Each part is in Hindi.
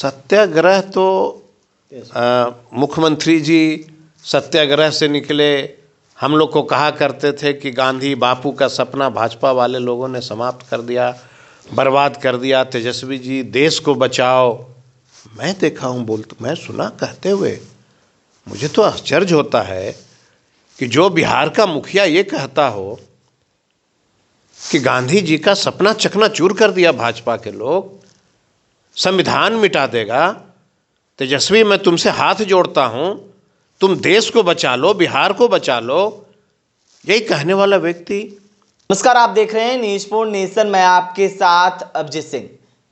सत्याग्रह तो मुख्यमंत्री जी सत्याग्रह से निकले। हम लोग को कहा करते थे कि गांधी बापू का सपना भाजपा वाले लोगों ने समाप्त कर दिया, बर्बाद कर दिया। तेजस्वी जी देश को बचाओ। मैं देखा हूँ मैं सुना कहते हुए, मुझे तो आश्चर्य होता है कि जो बिहार का मुखिया ये कहता हो कि गांधी जी का सपना चकनाचूर कर दिया भाजपा के लोग, संविधान मिटा देगा। तेजस्वी, मैं तुमसे हाथ जोड़ता हूं, तुम देश को बचा लो, बिहार को बचा लो। यही कहने वाला व्यक्ति। नमस्कार, आप देख रहे हैं न्यूज़ फॉर नेशन। मैं आपके साथ अभिजीत सिंह।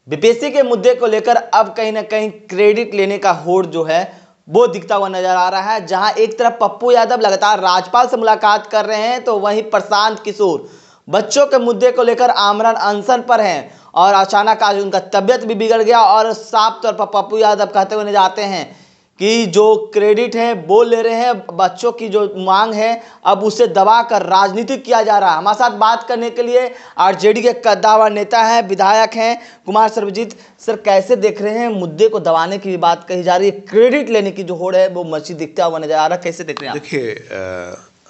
बीपीएससी के मुद्दे को लेकर अब कहीं ना कहीं क्रेडिट लेने का होड़ जो है वो दिखता हुआ नजर आ रहा है। जहां एक तरफ पप्पू यादव लगातार राज्यपाल से मुलाकात कर रहे हैं, तो वहीं प्रशांत किशोर बच्चों के मुद्दे को लेकर आमरण अनशन पर हैं और अचानक आज उनका तबियत भी बिगड़ गया। और साफ तौर पर पप्पू यादव कहते हुए नजर आते हैं कि जो क्रेडिट है वो ले रहे हैं, बच्चों की जो मांग है अब उसे दबाकर राजनीति किया जा रहा है। हमारे साथ बात करने के लिए आरजेडी के कद्दावर नेता हैं, विधायक हैं कुमार सर्वजीत। सर, कैसे देख रहे हैं? मुद्दे को दबाने की बात कही जा रही है, क्रेडिट लेने की जो होड़ है वो मची दिखता हुआ नजर आ रहा है, कैसे देख रहे हैं? देखिए,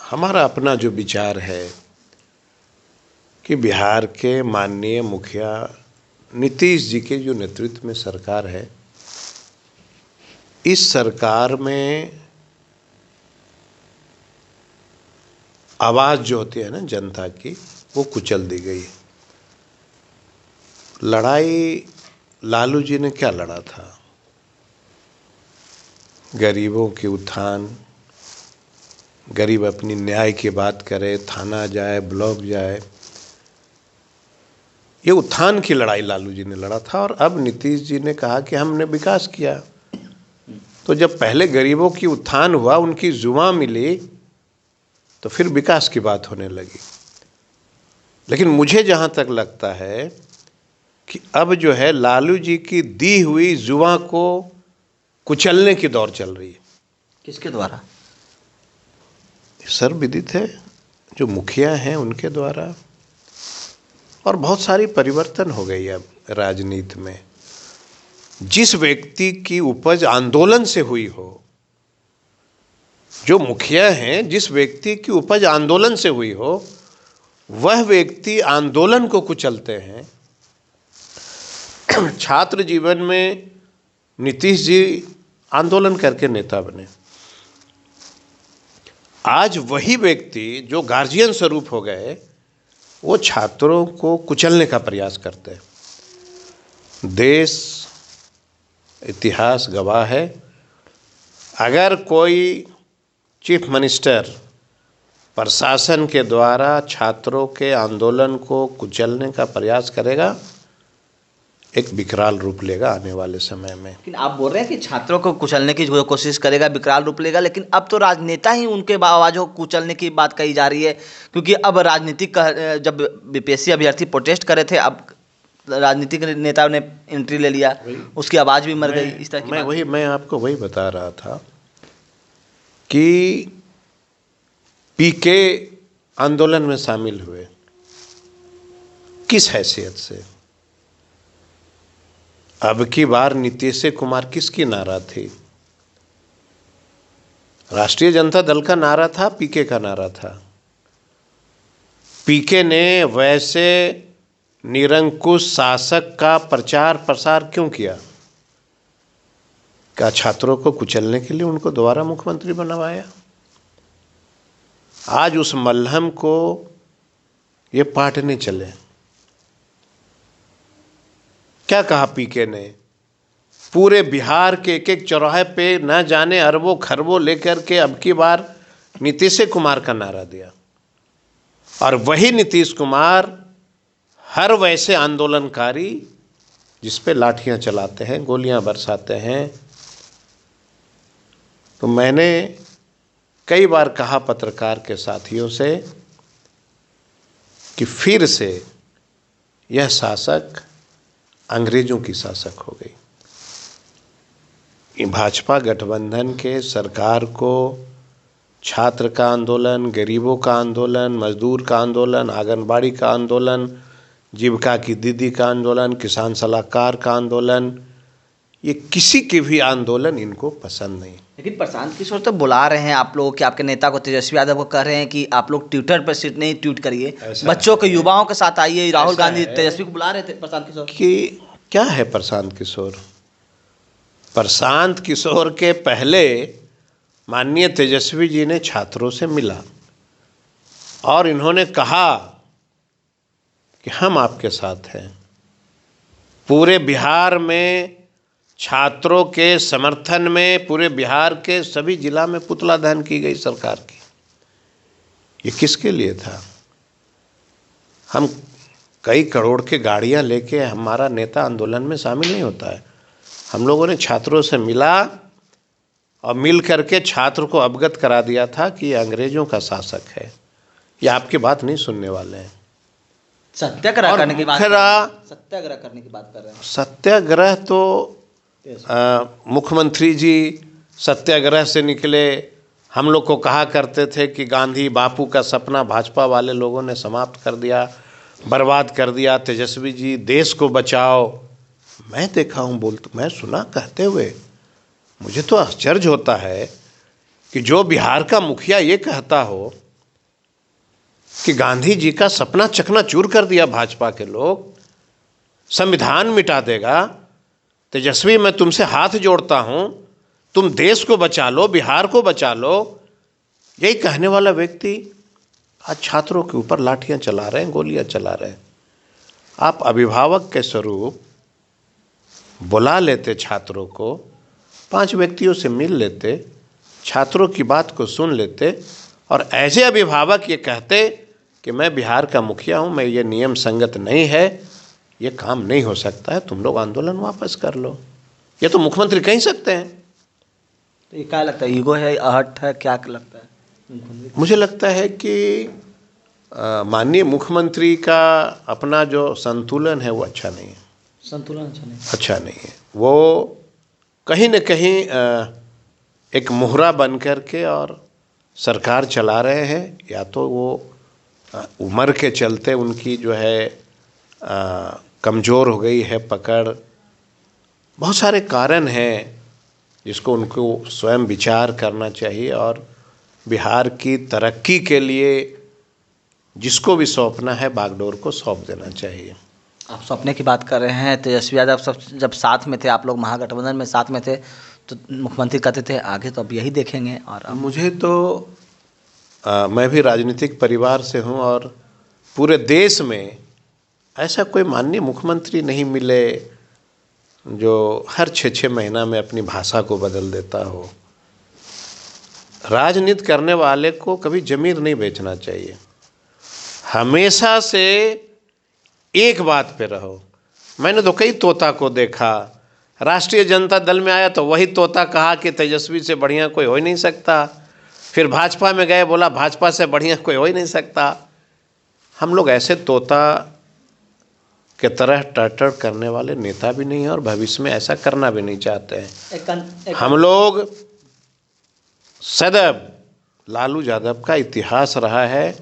हमारा अपना जो विचार है कि बिहार के माननीय मुखिया नीतीश जी के जो नेतृत्व में सरकार है, इस सरकार में आवाज़ जो होती है ना जनता की, वो कुचल दी गई। लड़ाई लालू जी ने क्या लड़ा था? गरीबों के उत्थान, गरीब अपनी न्याय की बात करे, थाना जाए, ब्लॉक जाए, ये उत्थान की लड़ाई लालू जी ने लड़ा था। और अब नीतीश जी ने कहा कि हमने विकास किया। तो जब पहले गरीबों की उत्थान हुआ, उनकी जुबां मिली, तो फिर विकास की बात होने लगी। लेकिन मुझे जहां तक लगता है कि अब जो है लालू जी की दी हुई जुबां को कुचलने की दौर चल रही है। किसके द्वारा? सर्वविदित है, जो मुखिया हैं उनके द्वारा। और बहुत सारी परिवर्तन हो गई अब राजनीति में। जिस व्यक्ति की उपज आंदोलन से हुई हो, जो मुखिया हैं, जिस व्यक्ति की उपज आंदोलन से हुई हो, वह व्यक्ति आंदोलन को कुचलते हैं। छात्र जीवन में नीतीश जी आंदोलन करके नेता बने। आज वही व्यक्ति जो गार्जियन स्वरूप हो गए, वो छात्रों को कुचलने का प्रयास करते हैं। देश इतिहास गवाह है, अगर कोई चीफ मिनिस्टर प्रशासन के द्वारा छात्रों के आंदोलन को कुचलने का प्रयास करेगा, एक विकराल रूप लेगा आने वाले समय में। लेकिन आप बोल रहे हैं कि छात्रों को कुचलने की जो कोशिश करेगा विकराल रूप लेगा, लेकिन अब तो राजनेता ही उनके आवाज़ों को कुचलने की बात कही जा रही है। क्योंकि अब राजनीतिक जब बीपीएससी अभ्यर्थी प्रोटेस्ट करे थे, अब राजनीतिक नेता ने एंट्री ले लिया, उसकी आवाज़ भी मर गई। इस तरह की मैं आपको वही बता रहा था कि पीके आंदोलन में शामिल हुए किस हैसियत से? अब की बार नीतीश कुमार किसकी नारा थी? राष्ट्रीय जनता दल का नारा था, पीके का नारा था। पीके ने वैसे निरंकुश शासक का प्रचार प्रसार क्यों किया? क्या छात्रों को कुचलने के लिए उनको दोबारा मुख्यमंत्री बनवाया? आज उस मल्हम को ये पाटने चले। क्या कहा पीके ने? पूरे बिहार के एक एक चौराहे पे न जाने अरबों खरबों लेकर के अब की बार नीतीश कुमार का नारा दिया। और वही नीतीश कुमार हर वैसे आंदोलनकारी जिस पे लाठियां चलाते हैं, गोलियां बरसाते हैं। तो मैंने कई बार कहा पत्रकार के साथियों से कि फिर से यह शासक अंग्रेजों की शासक हो गई। भाजपा गठबंधन के सरकार को छात्र का आंदोलन, गरीबों का आंदोलन, मजदूर का आंदोलन, आंगनबाड़ी का आंदोलन, जीविका की दीदी का आंदोलन, किसान सलाहकार का आंदोलन, ये किसी के भी आंदोलन इनको पसंद नहीं। लेकिन प्रशांत किशोर तो बुला रहे हैं आप लोग कि आपके नेता को, तेजस्वी यादव को कह रहे हैं कि आप लोग ट्विटर पर सिर्फ नहीं ट्वीट करिए, बच्चों के युवाओं के साथ आइए। राहुल गांधी तेजस्वी को बुला रहे थे प्रशांत किशोर। कि क्या है प्रशांत किशोर? प्रशांत किशोर के पहले माननीय तेजस्वी जी ने छात्रों से मिला और इन्होंने कहा कि हम आपके साथ हैं। पूरे बिहार में छात्रों के समर्थन में पूरे बिहार के सभी जिला में पुतला दहन की गई सरकार की। ये किसके लिए था? हम कई करोड़ के गाड़ियां लेके हमारा नेता आंदोलन में शामिल नहीं होता है। हम लोगों ने छात्रों से मिला और मिल करके छात्र को अवगत करा दिया था कि ये अंग्रेजों का शासक है, ये आपकी बात नहीं सुनने वाले हैं। सत्याग्रह करने की बात, सत्याग्रह करने की बात कर रहे हैं। सत्याग्रह तो मुख्यमंत्री जी सत्याग्रह से निकले। हम लोग को कहा करते थे कि गांधी बापू का सपना भाजपा वाले लोगों ने समाप्त कर दिया, बर्बाद कर दिया। तेजस्वी जी देश को बचाओ। मैं देखा हूँ मैं सुना कहते हुए, मुझे तो आश्चर्य होता है कि जो बिहार का मुखिया ये कहता हो कि गांधी जी का सपना चकनाचूर कर दिया भाजपा के लोग, संविधान मिटा देगा। तेजस्वी मैं तुमसे हाथ जोड़ता हूँ, तुम देश को बचा लो, बिहार को बचा लो। यही कहने वाला व्यक्ति आज छात्रों के ऊपर लाठियाँ चला रहे हैं, गोलियाँ चला रहे हैं। आप अभिभावक के स्वरूप बुला लेते छात्रों को, 5 व्यक्तियों से मिल लेते, छात्रों की बात को सुन लेते और ऐसे अभिभावक ये कहते कि मैं बिहार का मुखिया हूँ, मैं ये नियम संगत नहीं है, ये काम नहीं हो सकता है, तुम लोग आंदोलन वापस कर लो। ये तो मुख्यमंत्री कह सकते हैं। तो ये क्या लगता है, ईगो है, आहट है, क्या लगता है? मुझे लगता है कि माननीय मुख्यमंत्री का अपना जो संतुलन है वो अच्छा नहीं है। संतुलन अच्छा नहीं है। वो कहीं न कहीं एक मोहरा बन कर के और सरकार चला रहे हैं। या तो वो उम्र के चलते उनकी जो है कमज़ोर हो गई है पकड़, बहुत सारे कारण हैं जिसको उनको स्वयं विचार करना चाहिए और बिहार की तरक्की के लिए जिसको भी सौंपना है बागडोर को सौंप देना चाहिए। आप सौंपने की बात कर रहे हैं। तेजस्वी यादव सब जब साथ में थे, आप लोग महागठबंधन में साथ में थे, तो मुख्यमंत्री कहते थे आगे तो अब यही देखेंगे। और मुझे तो मैं भी राजनीतिक परिवार से हूँ और पूरे देश में ऐसा कोई माननीय मुख्यमंत्री नहीं मिले जो हर 6-6 महीना में अपनी भाषा को बदल देता हो। राजनीति करने वाले को कभी ज़मीर नहीं बेचना चाहिए। हमेशा से एक बात पे रहो। मैंने तो कई तोता को देखा, राष्ट्रीय जनता दल में आया तो वही तोता कहा कि तेजस्वी से बढ़िया कोई हो ही नहीं सकता। फिर भाजपा में गए, बोला भाजपा से बढ़िया कोई हो ही नहीं सकता। हम लोग ऐसे तोता के तरह टर्टर करने वाले नेता भी नहीं हैं और भविष्य में ऐसा करना भी नहीं चाहते हैं। हम लोग सदैव लालू यादव का इतिहास रहा है।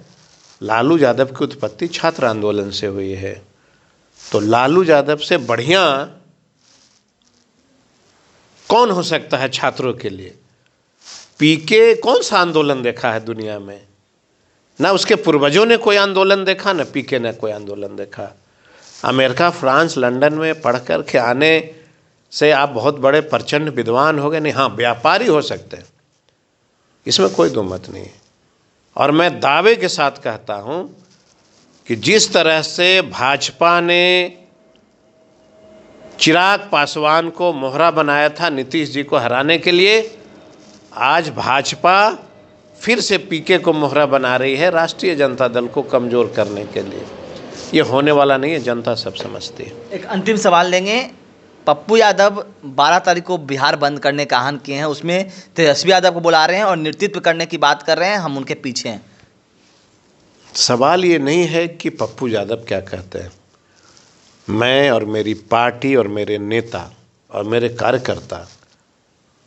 लालू यादव की उत्पत्ति छात्र आंदोलन से हुई है, तो लालू यादव से बढ़िया कौन हो सकता है छात्रों के लिए? पीके कौन सा आंदोलन देखा है दुनिया में? ना उसके पूर्वजों ने कोई आंदोलन देखा, ना पीके ने कोई आंदोलन देखा। अमेरिका, फ्रांस, लंदन में पढ़ कर के आने से आप बहुत बड़े प्रचंड विद्वान हो गए नहीं, हाँ व्यापारी हो सकते हैं, इसमें कोई दो मत नहीं। और मैं दावे के साथ कहता हूं कि जिस तरह से भाजपा ने चिराग पासवान को मोहरा बनाया था नीतीश जी को हराने के लिए, आज भाजपा फिर से पीके को मोहरा बना रही है राष्ट्रीय जनता दल को कमज़ोर करने के लिए। ये होने वाला नहीं है, जनता सब समझती है। एक अंतिम सवाल लेंगे। पप्पू यादव 12 तारीख को बिहार बंद करने का आह्वान किए हैं, उसमें तेजस्वी यादव को बुला रहे हैं और नेतृत्व करने की बात कर रहे हैं, हम उनके पीछे हैं। सवाल ये नहीं है कि पप्पू यादव क्या कहते हैं। मैं और मेरी पार्टी और मेरे नेता और मेरे कार्यकर्ता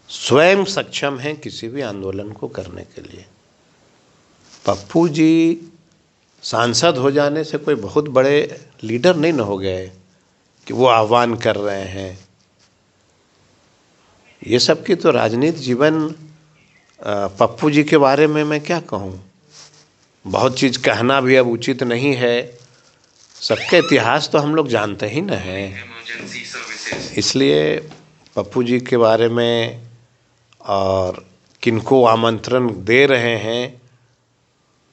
स्वयं सक्षम हैं किसी भी आंदोलन को करने के लिए। पप्पू जी सांसद हो जाने से कोई बहुत बड़े लीडर नहीं न हो गए कि वो आह्वान कर रहे हैं। ये सब की तो राजनीति जीवन। पप्पू जी के बारे में मैं क्या कहूँ, बहुत चीज़ कहना भी अब उचित नहीं है। सबके इतिहास तो हम लोग जानते ही न हैं, इसलिए पप्पू जी के बारे में और किनको आमंत्रण दे रहे हैं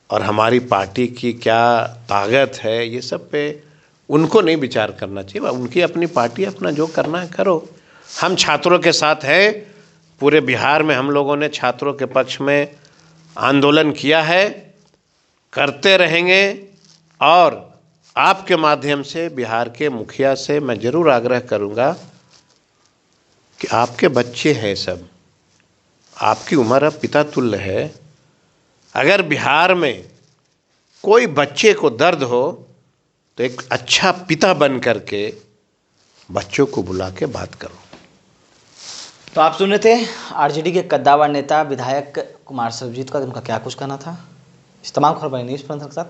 और हमारी पार्टी की क्या ताकत है, ये सब पे उनको नहीं विचार करना चाहिए। उनकी अपनी पार्टी, अपना जो करना है करो। हम छात्रों के साथ हैं। पूरे बिहार में हम लोगों ने छात्रों के पक्ष में आंदोलन किया है, करते रहेंगे। और आपके माध्यम से बिहार के मुखिया से मैं ज़रूर आग्रह करूंगा कि आपके बच्चे हैं सब, आपकी उम्र अब पिता तुल्य है। अगर बिहार में कोई बच्चे को दर्द हो तो एक अच्छा पिता बन करके बच्चों को बुला के बात करो। तो आप सुन रहे थे आरजेडी के कद्दावर नेता विधायक कुमार सर्वजीत का, उनका क्या कुछ कहना था। इस तमाम खबर न्यूज़ पर के साथ।